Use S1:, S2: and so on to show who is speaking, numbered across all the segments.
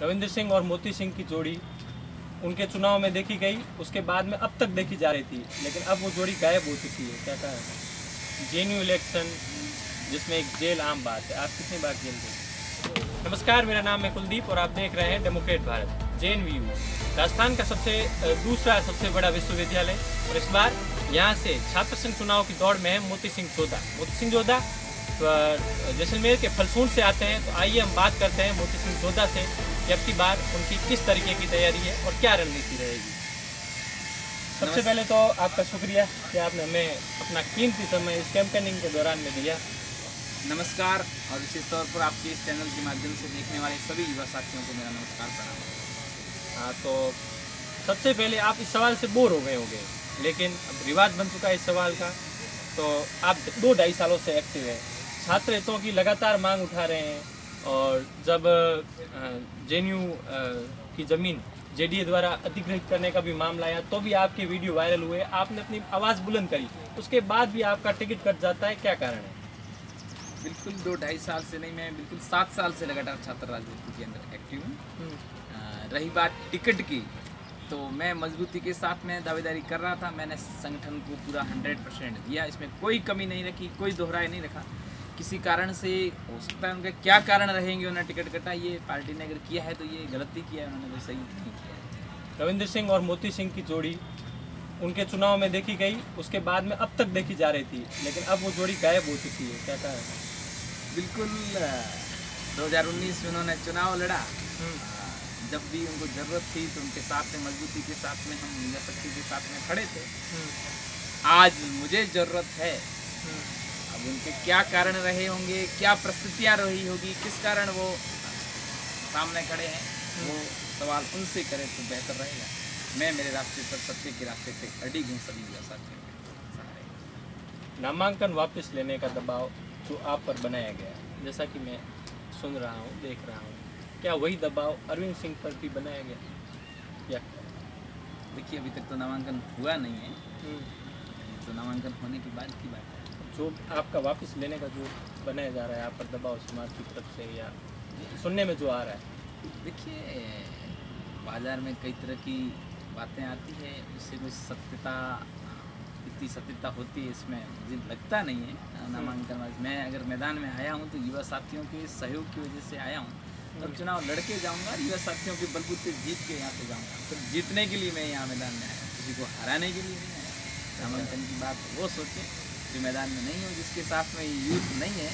S1: रविंद्र सिंह और मोती सिंह की जोड़ी उनके चुनाव में देखी गई, उसके बाद में अब तक देखी जा रही थी, लेकिन अब वो जोड़ी गायब हो चुकी है। क्या कहा है? जेएनयू इलेक्शन जिसमें एक जेल आम बात है। आप कितनी बार जेल गए? नमस्कार, मेरा नाम है कुलदीप और आप देख रहे हैं डेमोक्रेट भारत। जेएनयू राजस्थान का दूसरा सबसे बड़ा विश्वविद्यालय, और इस बार यहाँ से छात्र संघ चुनाव की दौड़ में है मोती सिंह जोधा जैसलमेर के फलसून से आते हैं। तो आइए हम बात करते हैं मोती सिंह जोधा से कि अब की बार उनकी किस तरीके की तैयारी है और क्या रणनीति रहेगी। सबसे पहले तो आपका शुक्रिया कि आपने हमें अपना कीमती समय इस कैंपेनिंग के दौरान में दिया।
S2: नमस्कार, और विशेष तौर पर आपके इस चैनल के माध्यम से देखने वाले सभी युवा साथियों को मेरा नमस्कार प्रणाम।
S1: हाँ, तो सबसे पहले आप इस सवाल से बोर हो गए होंगे, लेकिन अब रिवाज बन चुका है इस सवाल का। तो आप 2-2.5 सालों से एक्टिव है, छात्र हितों की लगातार मांग उठा रहे हैं, और जब जेएनयू की ज़मीन जेडीए द्वारा अधिग्रहित करने का भी मामला आया तो भी आपके वीडियो वायरल हुए, आपने अपनी आवाज़ बुलंद करी, उसके बाद भी आपका टिकट कट जाता है। क्या कारण है?
S2: बिल्कुल 2-2.5 साल से नहीं, मैं बिल्कुल 7 साल से लगातार छात्र राजनीति के अंदर एक्टिव हूँ। रही बात टिकट की, तो मैं मजबूती के साथ में दावेदारी कर रहा था। मैंने संगठन को पूरा 100% दिया, इसमें कोई कमी नहीं रखी, कोई दोहराए नहीं रखा। किसी कारण से हो सकता है उनके क्या कारण रहेंगे, उन्होंने टिकट कटा, ये पार्टी ने अगर किया है तो ये गलती किया है, उन्होंने कोई सही नहीं किया।
S1: रविंद्र सिंह और मोती सिंह की जोड़ी उनके चुनाव में देखी गई, उसके बाद में अब तक देखी जा रही थी, लेकिन अब वो जोड़ी गायब हो चुकी है। क्या कहा है?
S2: बिल्कुल 2019 में उन्होंने चुनाव लड़ा। जब भी उनको ज़रूरत थी तो उनके साथ में मजबूती के साथ में हम युवा शक्ति के साथ में खड़े थे। आज मुझे ज़रूरत है, अब उनके क्या कारण रहे होंगे, क्या परिस्थितियाँ रही होगी, किस कारण वो सामने खड़े हैं, वो सवाल उनसे करें तो बेहतर रहेगा। मैं मेरे रास्ते पर, सत्य के रास्ते पे अडिग हूँ सभी युवा साथियों के सहारे।
S1: नामांकन वापस लेने का दबाव जो आप पर बनाया गया, जैसा कि मैं सुन रहा हूँ, देख रहा हूँ, क्या वही दबाव अरविंद सिंह पर भी बनाया गया? या
S2: देखिए, अभी तक तो नामांकन हुआ नहीं है, तो नामांकन होने के बाद की बात है।
S1: जो आपका वापस लेने का जो बनाया जा रहा है आप पर दबाव समाज की तरफ से, या सुनने में जो आ रहा है?
S2: देखिए, बाज़ार में कई तरह की बातें आती है, उससे कोई सत्यता, इतनी सत्यता होती है इसमें मुझे लगता नहीं है। नामांकन मैं अगर मैदान में आया हूँ तो युवा साथियों के सहयोग की वजह से आया हूँ, और चुनाव लड़के जाऊँगा, युवा साथियों के बलबूते जीत के यहाँ से जाऊँगा। तो जीतने के लिए मैं यहाँ मैदान में आया, किसी को हराने के लिए नहीं आया। नामांकन की बात वो सोचे जो मैदान में नहीं हो, जिसके साथ में यूथ नहीं है,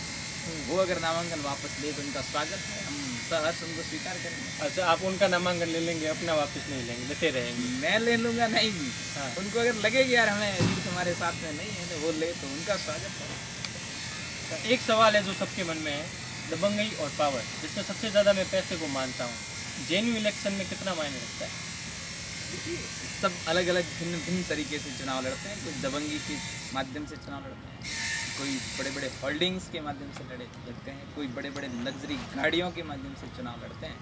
S2: वो अगर नामांकन वापस ले तो उनका स्वागत है, हम सहर्ष उनको स्वीकार करेंगे।
S1: अच्छा, आप उनका नामांकन ले लेंगे, अपना वापस नहीं लेंगे, लेते रहेंगे?
S2: मैं ले लूँगा नहीं।
S1: हाँ।
S2: उनको अगर लगेगी यार हमें यूथ हमारे साथ में नहीं है, तो वो ले, तो उनका स्वागत है।
S1: एक सवाल है जो सबके मन में है, दबंगई और पावर, जिसमें सबसे ज़्यादा मैं पैसे को मानता हूँ। जेएनयू इलेक्शन में कितना मायने रखता है?
S2: देखिए, सब अलग अलग भिन्न भिन्न तरीके से चुनाव लड़ते हैं। कोई दबंगी के माध्यम से चुनाव लड़ते हैं, कोई बड़े बड़े होल्डिंग्स के माध्यम से लड़ते हैं, कोई बड़े बड़े लग्जरी गाड़ियों के माध्यम से चुनाव लड़ते हैं।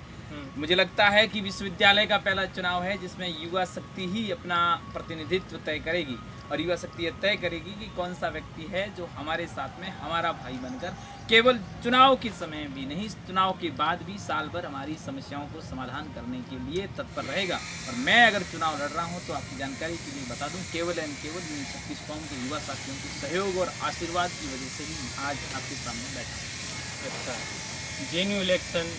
S2: मुझे लगता है कि विश्वविद्यालय का पहला चुनाव है जिसमें युवा शक्ति ही अपना प्रतिनिधित्व तय करेगी, और युवा शक्ति यह तय करेगी कि कौन सा व्यक्ति है जो हमारे साथ में हमारा भाई बनकर केवल चुनाव के समय भी नहीं, चुनाव के बाद भी साल भर हमारी समस्याओं को समाधान करने के लिए तत्पर रहेगा। और मैं अगर चुनाव लड़ रहा हूं तो आपकी जानकारी के लिए बता दूं, केवल एंड केवल 36 कौम के युवा साथियों के सहयोग और आशीर्वाद की वजह से ही आज आपके सामने बैठा।
S1: अच्छा, जेएनयू इलेक्शन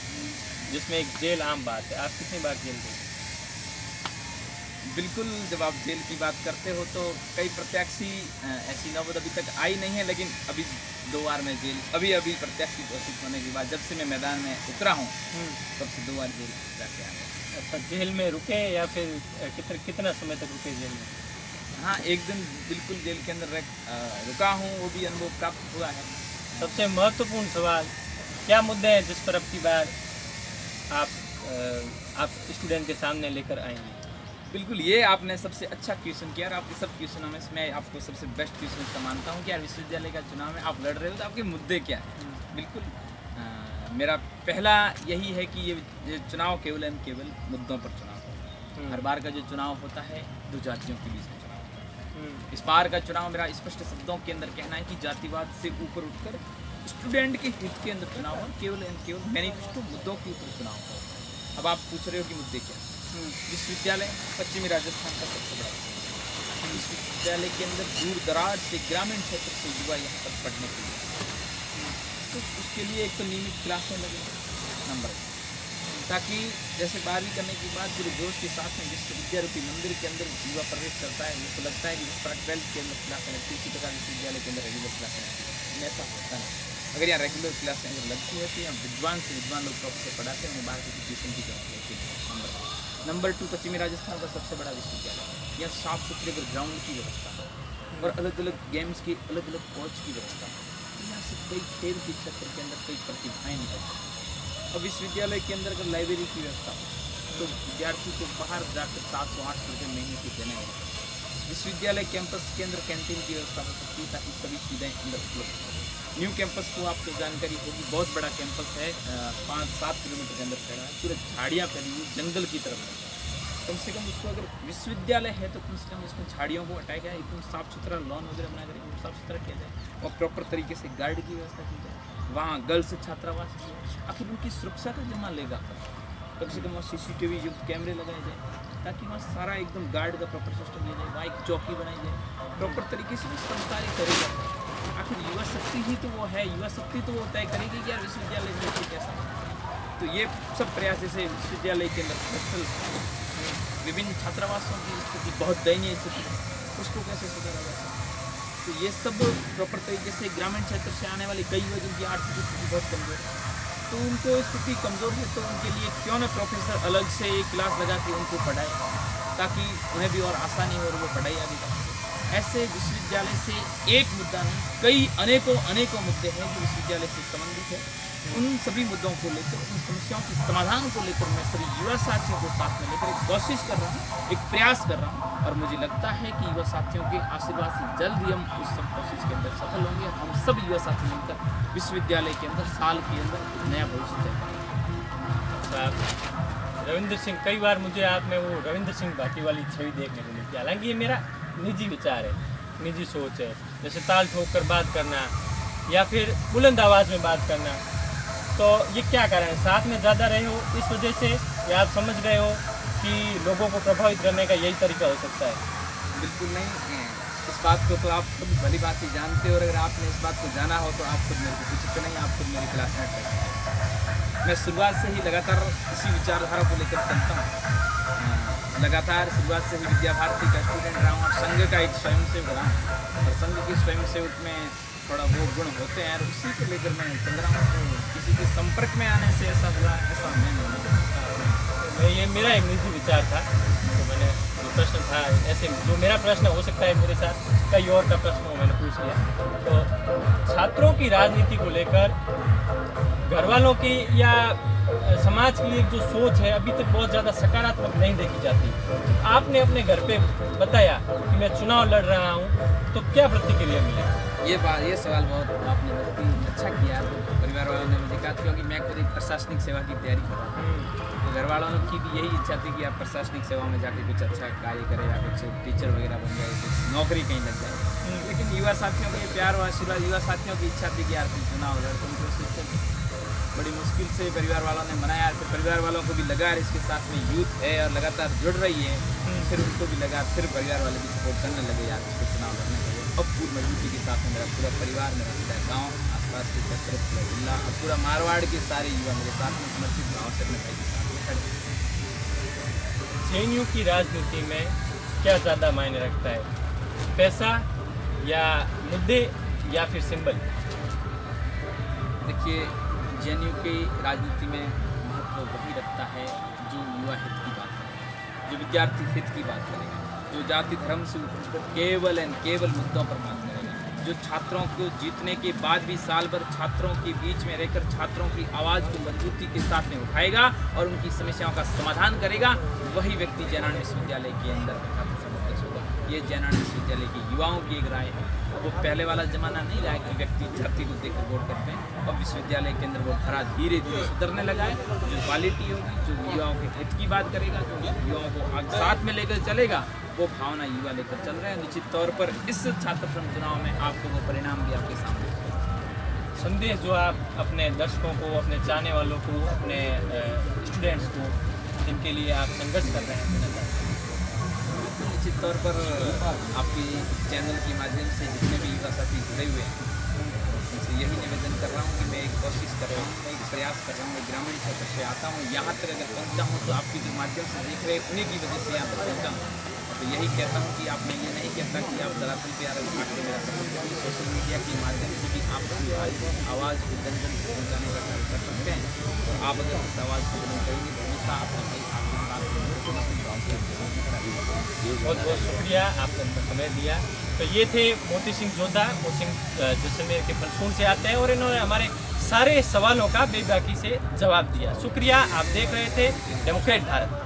S1: जिसमें एक जेल आम बात है, आप कितनी बार जेल गए?
S2: बिल्कुल, जब आप जेल की बात करते हो तो कई प्रत्याशी ऐसी नौबत अभी तक आई नहीं है, लेकिन अभी 2 बार मैं जेल, अभी प्रत्याशी घोषित होने के बाद जब से मैं मैदान में उतरा हूँ तब से 2 बार जेल जाके आया।
S1: अच्छा, जेल में रुके या फिर कितना समय तक रुके जेल में?
S2: हाँ, एक दिन बिल्कुल जेल के अंदर रुका हूँ, वो भी अनुभव प्राप्त हुआ है।
S1: सबसे महत्वपूर्ण सवाल, क्या मुद्दे हैं जिस पर अब की बार आप स्टूडेंट के सामने लेकर आएंगे?
S2: बिल्कुल, ये आपने सबसे अच्छा क्वेश्चन किया, और आपके सब क्वेश्चनों में मैं आपको सबसे बेस्ट क्वेश्चन का मानता हूँ कि यार विश्वविद्यालय का चुनाव में आप लड़ रहे हो तो आपके मुद्दे क्या हैं। बिल्कुल, मेरा पहला यही है कि ये चुनाव केवल एंड केवल मुद्दों पर चुनाव हो। हर बार का जो चुनाव होता है 2 जातियों के बीच में चुनाव होता है। इस बार का चुनाव मेरा स्पष्ट शब्दों के अंदर कहना है कि जातिवाद से ऊपर उठकर स्टूडेंट के हित के अंदर चुनाव हो, केवल एंड केवल मैनिफेस्टो मुद्दों के ऊपर चुनाव हो। अब आप पूछ रहे हो कि मुद्दे क्या हैं। विश्वविद्यालय पश्चिमी राजस्थान का सबसे बड़ा विश्वविद्यालय के अंदर दूर दराज से ग्रामीण क्षेत्र से युवा यहाँ पर पढ़ने के लिए, तो उसके लिए एक तो नियमित क्लासें लगे नंबर 1, ताकि जैसे 12वीं करने के बाद पूरे जोश के साथ में विश्वविद्यालय रूपी मंदिर के अंदर युवा प्रवेश करता है, उसको लगता है कि जिस प्रकार 12th के अंदर क्लासें लगती है इसी प्रकार विश्वविद्यालय के अंदर रेगुलर क्लासें लगती है। ऐसा होता है अगर यहाँ रेगुलर क्लासें अगर लगती है तो यहाँ विद्वान से विद्वान लोग प्रोफेसर पढ़ाते हैं, उन्हें बाहर की ट्यूशन की जरूरत होती है। नंबर 2 पश्चिमी राजस्थान का सबसे बड़ा विश्वविद्यालय, यहाँ साफ सुथरे ग्राउंड की व्यवस्था है और अलग अलग गेम्स की अलग अलग कोच की व्यवस्था है। यहाँ से कई खेल के क्षेत्र के अंदर कई प्रतिभाएँ निकल सकती हैं। और विश्वविद्यालय के अंदर अगर लाइब्रेरी की व्यवस्था हो तो विद्यार्थी को बाहर जाकर 708 रुपये महीने की देने होते हैं। विश्वविद्यालय कैंपस के अंदर कैंटीन की व्यवस्था हो सकती है ताकि सभी सुविधाएँ अंदर उपलब्ध हो। न्यू कैंपस को आपको जानकारी होगी, बहुत बड़ा कैंपस है, 5-7 किलोमीटर के अंदर फैला है, पूरे झाड़ियाँ फैली हुई जंगल की तरफ है। कम से कम उसको अगर विश्वविद्यालय है तो कम से कम इसमें झाड़ियों को हटाया गया, एकदम साफ़ सुथरा लॉन वगैरह बनाया गया, एकदम साफ़ सुथरा किया जाए और प्रॉपर तरीके से गार्ड की व्यवस्था की जाए। वहाँ गर्ल्स छात्रावास की जाए, आखिर उनकी सुरक्षा का जिम्मा लेगा कम से कम वहाँ CCTV युक्त कैमरे लगाए जाए ताकि वहाँ सारा एकदम गार्ड का प्रॉपर सिस्टम दिया जाए, वहाँ एक चौकी बनाई जाए, प्रॉपर तरीके से सब कार्य करेगा। आखिर युवा शक्ति ही तो वो है, युवा शक्ति तो वो तय करेगी कि यार विश्वविद्यालय में कैसा है। तो ये सब प्रयास जैसे विश्वविद्यालय के अंदर हॉस्टल, विभिन्न छात्रावासों की स्थिति बहुत दयनीय स्थिति है, उसको कैसे सुधारा जा सकता है। तो ये सब प्रॉपर तरीके से ग्रामीण क्षेत्र से आने वाले कई युवा जिनकी आर्थिक स्थिति बहुत कमज़ोर है, तो उनको स्थिति कमज़ोर है तो उनके लिए क्यों न प्रोफेसर अलग से एक क्लास लगा के उनको पढ़ाए ताकि उन्हें भी और आसानी हो और वो पढ़ाई आगे कर सकें। ऐसे विश्वविद्यालय से एक मुद्दा नहीं, कई अनेकों मुद्दे हैं जो विश्वविद्यालय से संबंधित है। उन सभी मुद्दों को लेकर, उन समस्याओं के समाधान को लेकर मैं सभी युवा साथियों को साथ में लेकर एक कोशिश कर रहा हूँ, एक प्रयास कर रहा हूँ और मुझे लगता है कि युवा साथियों के आशीर्वाद से जल्द ही हम उस सब कोशिश के अंदर सफल होंगे और हम सब युवा साथी मिलकर विश्वविद्यालय के अंदर साल के अंदर नया भविष्य तय करेंगे।
S1: रविंद्र सिंह, कई बार मुझे आप में वो रविंद्र सिंह भाटी वाली छवि देखने को मिलती है, हालांकि ये मेरा निजी विचार है, निजी सोच है, जैसे ताल ठोक कर बात करना या फिर बुलंद आवाज़ में बात करना, तो ये क्या कारण है? साथ में ज़्यादा रहे हो इस वजह से या आप समझ गए हो कि लोगों को प्रभावित करने का यही तरीका हो सकता है?
S2: बिल्कुल नहीं, इस बात को तो आप खुद भली बात ही जानते हो और अगर आपने इस बात को जाना हो तो आप खुद मेरे को पूछते नहीं, आप खुद मेरी क्लासमेट है। मैं शुरुआत से ही लगातार इसी विचारधारा को लेकर चलता हूँ, लगातार शुरुआत से ही विद्या भारती का स्टूडेंट रहा हूँ और संघ का एक स्वयंसेवक रहा हूँ और संघ के स्वयंसेवक में थोड़ा वो गुण होते हैं और उसी को लेकर मैं चल रहा हूँ। तो किसी के संपर्क में आने से ऐसा हुआ, ऐसा नहीं।
S1: ये मेरा एक निजी विचार था, तो मैंने जो प्रश्न था ऐसे जो मेरा प्रश्न हो सकता है मेरे साथ कई और का प्रश्न हो मैंने पूछ लिया। तो छात्रों की राजनीति को लेकर घर वालों की या समाज की एक जो सोच है अभी तक बहुत ज़्यादा सकारात्मक नहीं देखी जाती। आपने अपने घर पे बताया कि मैं चुनाव लड़ रहा हूँ, तो क्या प्रतिक्रिया मिली?
S2: ये सवाल बहुत आपने बहुत ही अच्छा किया। तो परिवार वालों ने मुझे कहा, क्योंकि मैं खुद एक प्रशासनिक सेवा की तैयारी कर रहा हूँ, तो घर वालों की भी यही इच्छा थी कि आप प्रशासनिक सेवा में जाके कुछ अच्छा कार्य करें या कुछ टीचर वगैरह बन जाए, कुछ नौकरी कहीं लग जाए। लेकिन युवा साथियों के प्यार और आशीर्वाद, युवा साथियों की इच्छा थी कि यार तुम चुनाव लड़, तुम कोशिश बड़ी मुश्किल से परिवार वालों ने मनाया। फिर परिवार वालों को भी लगा इसके साथ में यूथ है और लगातार जुड़ रही है, फिर उनको भी लगा, फिर परिवार वाले भी सपोर्ट करने लगे यार इसको चुनाव लड़ने के लिए। अब पूरी मजबूती के साथ में मेरा पूरा परिवार, मेरा पूरा गाँव, आसपास के क्षेत्र, पूरा जिला और पूरा मारवाड़ के सारे युवा मेरे साथ में समर्पित भाव से अपने भाई के साथ में खड़े।
S1: JNU की राजनीति में क्या ज़्यादा मायने रखता है, पैसा या मुद्दे या फिर सिंबल?
S2: देखिए, JNU की राजनीति में महत्व वही रखता है जो युवा हित की बात करेगा, जो विद्यार्थी हित की बात करेगा, जो जाति धर्म से ऊपर केवल एंड केवल मुद्दों पर बात करेगा, जो छात्रों को जीतने के बाद भी साल भर छात्रों के बीच में रहकर छात्रों की आवाज़ को मजबूती के साथ में उठाएगा और उनकी समस्याओं का समाधान करेगा, वही व्यक्ति जयनारायण विश्वविद्यालय के अंदर समर्थक होगा। ये जयनारायण विश्वविद्यालय के युवाओं की एक राय है। वो पहले वाला ज़माना नहीं रहा कि व्यक्ति जाति को देखकर वोट करते हैं। अब विश्वविद्यालय के अंदर वो धारा धीरे धीरे सुधरने लगा है। जो क्वालिटी होगी, जो युवाओं के हित की बात करेगा, जो युवाओं को साथ में लेकर चलेगा, वो भावना युवा लेकर चल रहे हैं। निश्चित तौर पर इस छात्र संघ चुनाव में आपको वो परिणाम भी आपके सामने।
S1: संदेश जो आप अपने दर्शकों को, अपने चाहने वालों को, अपने स्टूडेंट्स को जिनके लिए आप संघर्ष कर रहे हैं देना चाहते हैं?
S2: बिल्कुल निश्चित तौर पर आपके चैनल के माध्यम से जितने भी युवा साथी जुड़े हुए हैं उनसे यही निवेदन कर रहा हूँ कि मैं एक कोशिश कर रहा हूँ, मैं एक प्रयास कर रहा हूँ, एक ग्रामीण क्षेत्र से आता हूँ, यहाँ तक अगर पहुँचा हूँ तो आपके जो माध्यम से देख रहे उन्हीं की वजह से यहाँ तक पहुँचा हूँ। तो यही कहता हूँ कि आप, मैं ये नहीं कहता कि आप दरअसल पे यार आके मेरा सपोर्ट करिए, सोशल मीडिया के माध्यम से भी आप अपनी आवाज़ को जन जन तक पहुँचाने का कार्य कर सकते हैं। तो आप अगर इस आवाज़ को बुलंद करेंगे तो हमेशा आपका भाई आपके साथ
S1: बहुत बहुत शुक्रिया, आपने अपना समय दिया। तो ये थे मोती सिंह जोधा, जैसलमेर के फलसून से आते हैं और इन्होंने हमारे सारे सवालों का बेबाकी से जवाब दिया। शुक्रिया। आप देख रहे थे डेमोक्रेट भारत।